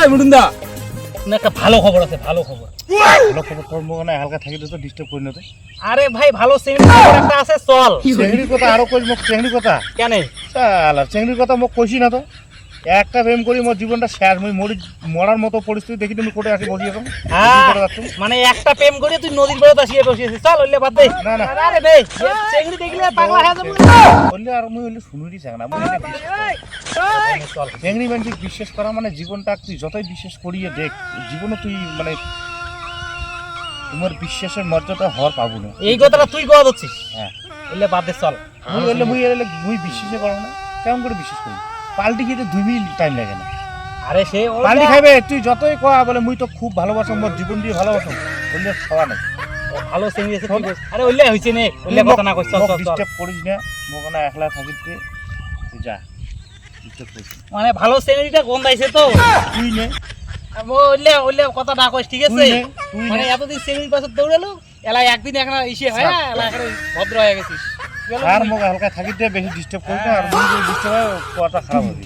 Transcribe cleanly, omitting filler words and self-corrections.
এই মুটুন্দা না একটা ভালো খবর আছে, ভালো খবর। ভালো খবর তোর মনে হালকা থাকি তো ডিস্টার্ব করি না তো। আরে ভাই ভালো চিংড়ি খবর একটা আছে, চল। চেংড়ির কথা আরো কই মোক চেংড়ির কথা কেন? শালা চেংড়ির কথা মোক কইছি না তো। একটা প্রেম করি মোর জীবনটা শেষ, মুই মরার মতো পরিস্থিতি দেখি তুমি কোটে আসি বসি এখন মানে একটা প্রেম করে তুই নদীর পাড়ে আসিয়ে বসিয়েছিস, চল ওইলে বাদ দে। না না আরে বে চিংড়ি দেখলে পাগলা হয়ে যাবে। বললে আর মুই হইলে শুনুরি চাই না, মুই চল চেংড়ি মানুষ বিশ্বাস করা মানে জীবনটা তুই যতই বিশ্বাস করিয়ে দেখ জীবনও তুই মানে তোমার বিশ্বাসের মর্যাদা হওয়ার পাবো না। এই কথাটা তুই কয়া দিচ্ছিস? হ্যাঁ ওইলে বাদ দে, চল। মুই বিশ্বাসই করো না, কেমন করে বিশ্বাস করি? পাল্টি খেতে 2 মিনিট টাইম লাগে না। আরে সে পাল্টি খাইবে তুই যতই কয়া বলে মুই তো খুব ভালোবাসো, মোর জীবন দিয়ে ভালোবাসো, বললে খাওয়া নাই। ভালো চিংড়ি আছে তুই বল। আরে ওইলে হইছে নে, ওইলে কথা না কইছ, চল চল চল। ডিস্টার্ব করিস না, মোক না একলা থাকিতে তুই যা, ডিস্টার্ব করিস না। মানে ভালো চিংড়িটা গন্ধাইছে তো। তুই নে ওইলে ওইলে কথা না কইস, ঠিক আছে? তুই মানে এতদিন চিংড়ির পাশে দৌড়ালো, এলা একদিন একটা ইসে হয়, এলা একটা ভদ্র হয়ে গেছিস। আর মোক হালকা থাকিতে বেশি ডিস্টার্ব করিস না, আর মুই যদি ডিস্টার্ব হয় কথা খারাপ হবে।